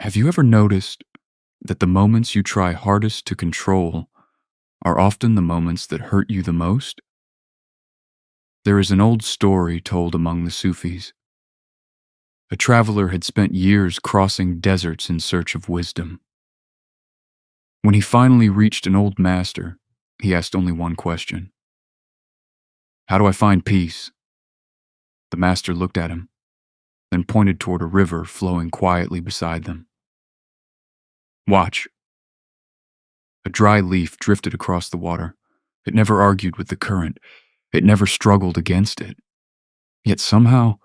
Have you ever noticed that the moments you try hardest to control are often the moments that hurt you the most? There is an old story told among the Sufis. A traveler had spent years crossing deserts in search of wisdom. When he finally reached an old master, he asked only one question: "How do I find peace?" The master looked at him, then pointed toward a river flowing quietly beside them. "Watch." A dry leaf drifted across the water. It never argued with the current. It never struggled against it. Yet somehow,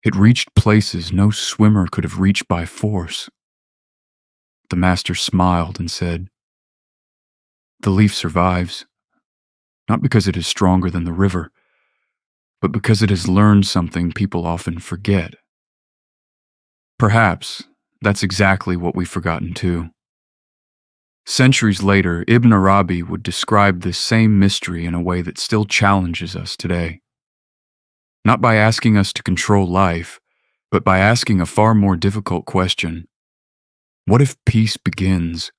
it reached places no swimmer could have reached by force. The master smiled and said, "The leaf survives, not because it is stronger than the river, but because it has learned something people often forget." Perhaps that's exactly what we've forgotten too. Centuries later, Ibn Arabi would describe this same mystery in a way that still challenges us today. Not by asking us to control life, but by asking a far more difficult question. What if peace begins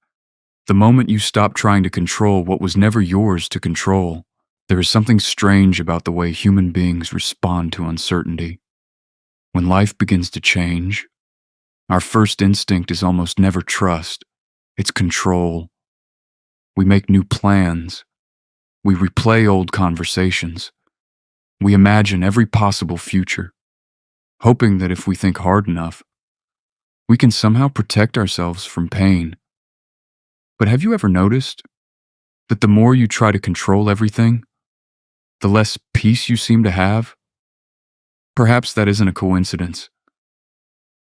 the moment you stop trying to control what was never yours to control? There is something strange about the way human beings respond to uncertainty. When life begins to change, our first instinct is almost never trust. It's control. We make new plans. We replay old conversations. We imagine every possible future, hoping that if we think hard enough, we can somehow protect ourselves from pain. But have you ever noticed that the more you try to control everything, the less peace you seem to have? Perhaps that isn't a coincidence.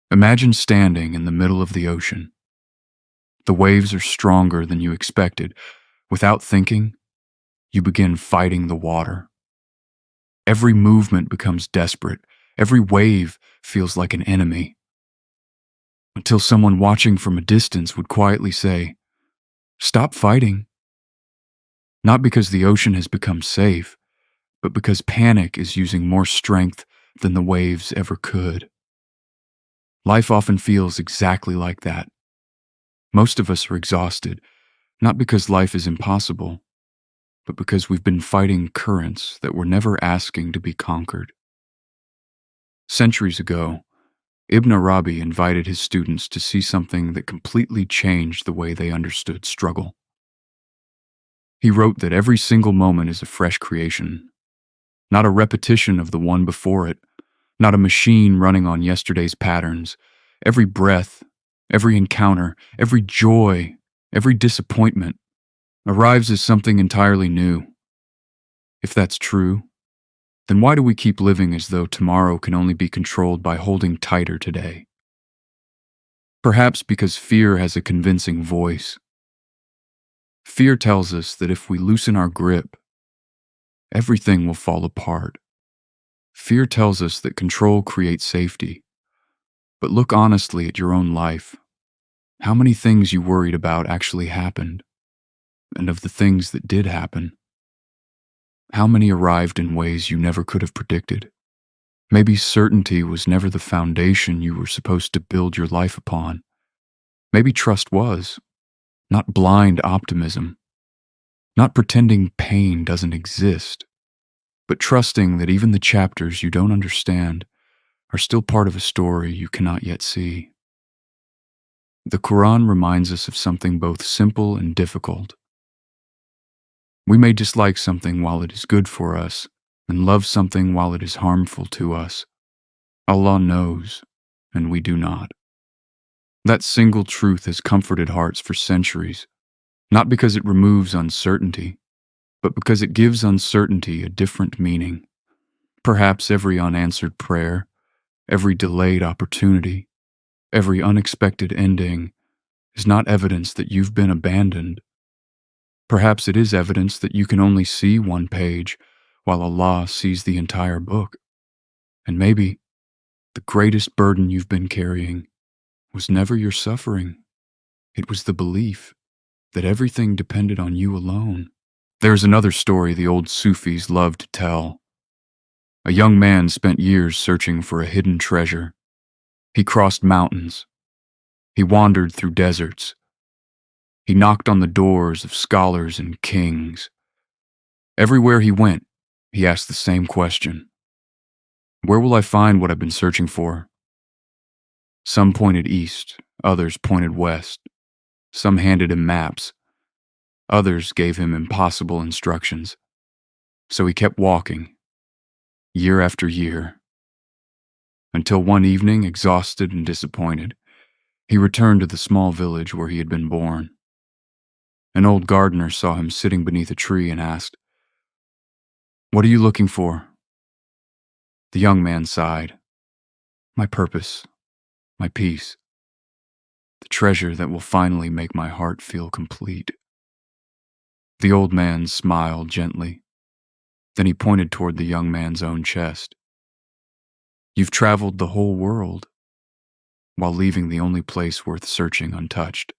Imagine standing in the middle of the ocean. The waves are stronger than you expected. Without thinking, you begin fighting the water. Every movement becomes desperate. Every wave feels like an enemy. Until someone watching from a distance would quietly say, "Stop fighting." Not because the ocean has become safe, but because panic is using more strength than the waves ever could. Life often feels exactly like that. Most of us are exhausted, not because life is impossible, but because we've been fighting currents that were never asking to be conquered. Centuries ago, Ibn Arabi invited his students to see something that completely changed the way they understood struggle. He wrote that every single moment is a fresh creation, not a repetition of the one before it, not a machine running on yesterday's patterns. Every breath, every encounter, every joy, every disappointment arrives as something entirely new. If that's true, then why do we keep living as though tomorrow can only be controlled by holding tighter today? Perhaps because fear has a convincing voice. Fear tells us that if we loosen our grip, everything will fall apart. Fear tells us that control creates safety. But look honestly at your own life. How many things you worried about actually happened? And of the things that did happen, how many arrived in ways you never could have predicted? Maybe certainty was never the foundation you were supposed to build your life upon. Maybe trust was, not blind optimism. Not pretending pain doesn't exist, but trusting that even the chapters you don't understand are still part of a story you cannot yet see. The Quran reminds us of something both simple and difficult. We may dislike something while it is good for us, and love something while it is harmful to us. Allah knows, and we do not. That single truth has comforted hearts for centuries, not because it removes uncertainty, but because it gives uncertainty a different meaning. Perhaps every unanswered prayer, every delayed opportunity, every unexpected ending is not evidence that you've been abandoned. Perhaps it is evidence that you can only see one page while Allah sees the entire book. And maybe the greatest burden you've been carrying was never your suffering. It was the belief that everything depended on you alone. There's another story the old Sufis loved to tell. A young man spent years searching for a hidden treasure. He crossed mountains. He wandered through deserts. He knocked on the doors of scholars and kings. Everywhere he went, he asked the same question. Where will I find what I've been searching for? Some pointed east, others pointed west. Some handed him maps. Others gave him impossible instructions. So he kept walking, year after year, until one evening, exhausted and disappointed, he returned to the small village where he had been born. An old gardener saw him sitting beneath a tree and asked, "What are you looking for?" The young man sighed. "My purpose, my peace, the treasure that will finally make my heart feel complete." The old man smiled gently. Then he pointed toward the young man's own chest. "You've traveled the whole world, while leaving the only place worth searching untouched."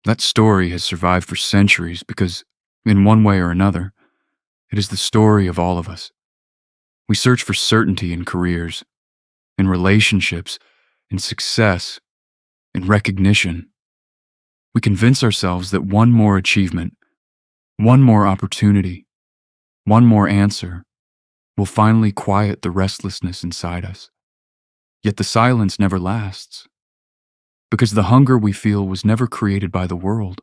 That story has survived for centuries because, in one way or another, it is the story of all of us. We search for certainty in careers, in relationships, in success, in recognition. We convince ourselves that one more achievement, one more opportunity, one more answer will finally quiet the restlessness inside us. Yet the silence never lasts, because the hunger we feel was never created by the world.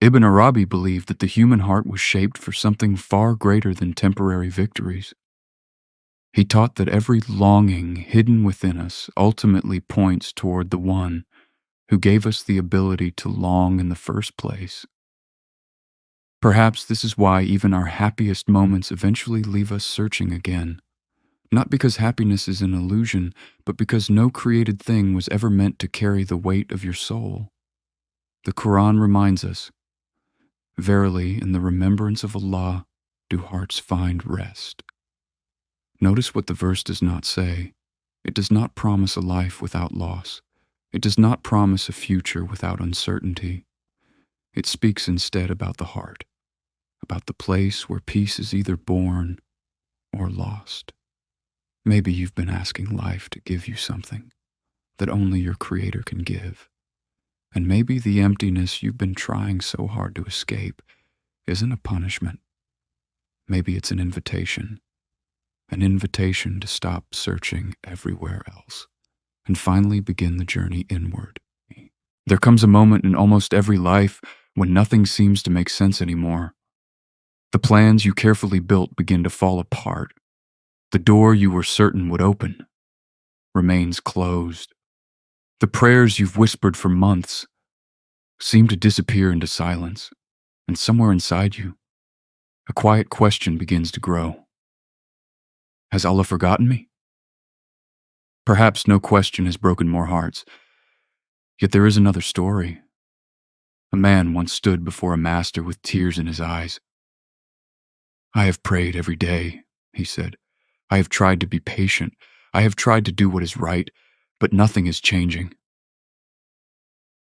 Ibn Arabi believed that the human heart was shaped for something far greater than temporary victories. He taught that every longing hidden within us ultimately points toward the one who gave us the ability to long in the first place. Perhaps this is why even our happiest moments eventually leave us searching again. Not because happiness is an illusion, but because no created thing was ever meant to carry the weight of your soul. The Quran reminds us, "Verily, in the remembrance of Allah do hearts find rest." Notice what the verse does not say. It does not promise a life without loss. It does not promise a future without uncertainty. It speaks instead about the heart, about the place where peace is either born or lost. Maybe you've been asking life to give you something that only your Creator can give. And maybe the emptiness you've been trying so hard to escape isn't a punishment. Maybe it's an invitation to stop searching everywhere else and finally begin the journey inward. There comes a moment in almost every life when nothing seems to make sense anymore. The plans you carefully built begin to fall apart. The door you were certain would open remains closed. The prayers you've whispered for months seem to disappear into silence, and somewhere inside you, a quiet question begins to grow. Has Allah forgotten me? Perhaps no question has broken more hearts. Yet there is another story. A man once stood before a master with tears in his eyes. "I have prayed every day," he said. "I have tried to be patient. I have tried to do what is right, but nothing is changing."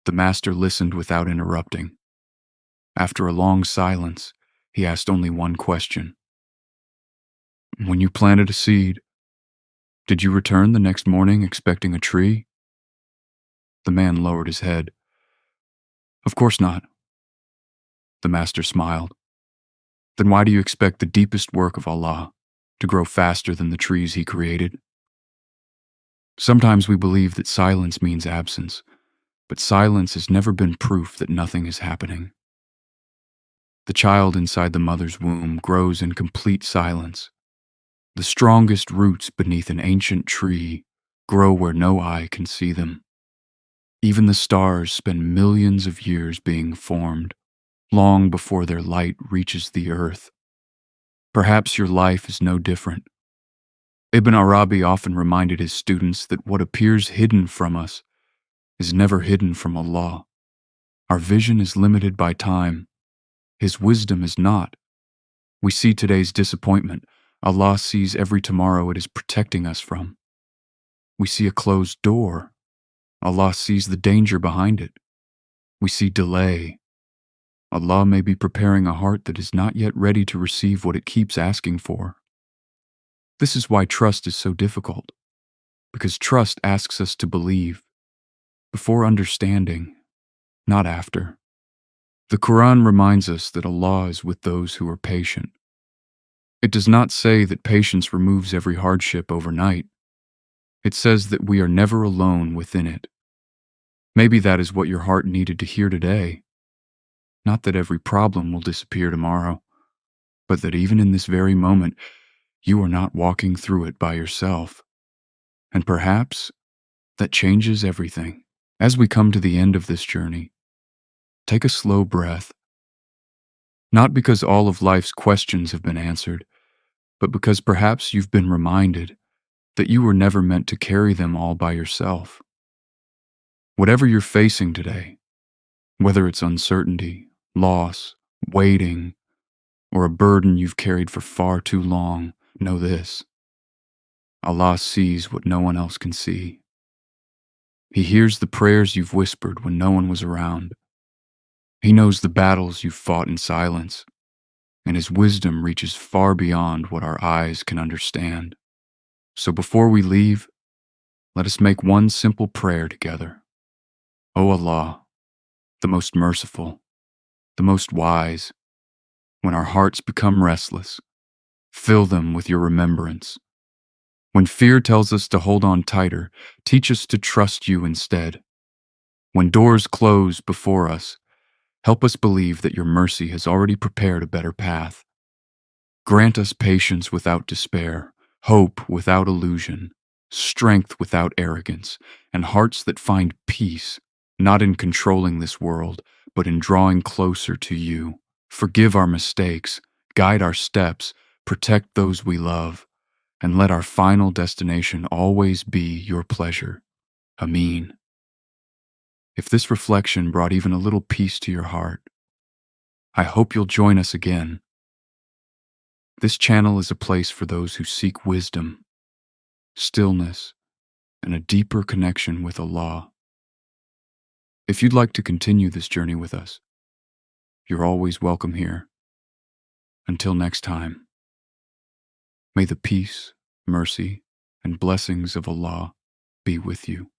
The master listened without interrupting. After a long silence, he asked only one question. "When you planted a seed, did you return the next morning expecting a tree?" The man lowered his head. "Of course not." The master smiled. "Then why do you expect the deepest work of Allah to grow faster than the trees He created?" Sometimes we believe that silence means absence, but silence has never been proof that nothing is happening. The child inside the mother's womb grows in complete silence. The strongest roots beneath an ancient tree grow where no eye can see them. Even the stars spend millions of years being formed, long before their light reaches the earth. Perhaps your life is no different. Ibn Arabi often reminded his students that what appears hidden from us is never hidden from Allah. Our vision is limited by time. His wisdom is not. We see today's disappointment. Allah sees every tomorrow it is protecting us from. We see a closed door. Allah sees the danger behind it. We see delay. Allah may be preparing a heart that is not yet ready to receive what it keeps asking for. This is why trust is so difficult, because trust asks us to believe, before understanding, not after. The Quran reminds us that Allah is with those who are patient. It does not say that patience removes every hardship overnight. It says that we are never alone within it. Maybe that is what your heart needed to hear today. Not that every problem will disappear tomorrow, but that even in this very moment, you are not walking through it by yourself. And perhaps that changes everything. As we come to the end of this journey, take a slow breath. Not because all of life's questions have been answered, but because perhaps you've been reminded that you were never meant to carry them all by yourself. Whatever you're facing today, whether it's uncertainty, loss, waiting, or a burden you've carried for far too long, know this: Allah sees what no one else can see. He hears the prayers you've whispered when no one was around. He knows the battles you've fought in silence, and His wisdom reaches far beyond what our eyes can understand. So before we leave, let us make one simple prayer together. O Allah, the most merciful, the most wise, when our hearts become restless, fill them with your remembrance. When fear tells us to hold on tighter, teach us to trust you instead. When doors close before us, help us believe that your mercy has already prepared a better path. Grant us patience without despair, hope without illusion, strength without arrogance, and hearts that find peace, not in controlling this world, but in drawing closer to you. Forgive our mistakes, guide our steps, protect those we love, and let our final destination always be your pleasure. Ameen. If this reflection brought even a little peace to your heart, I hope you'll join us again. This channel is a place for those who seek wisdom, stillness, and a deeper connection with Allah. If you'd like to continue this journey with us, you're always welcome here. Until next time, may the peace, mercy, and blessings of Allah be with you.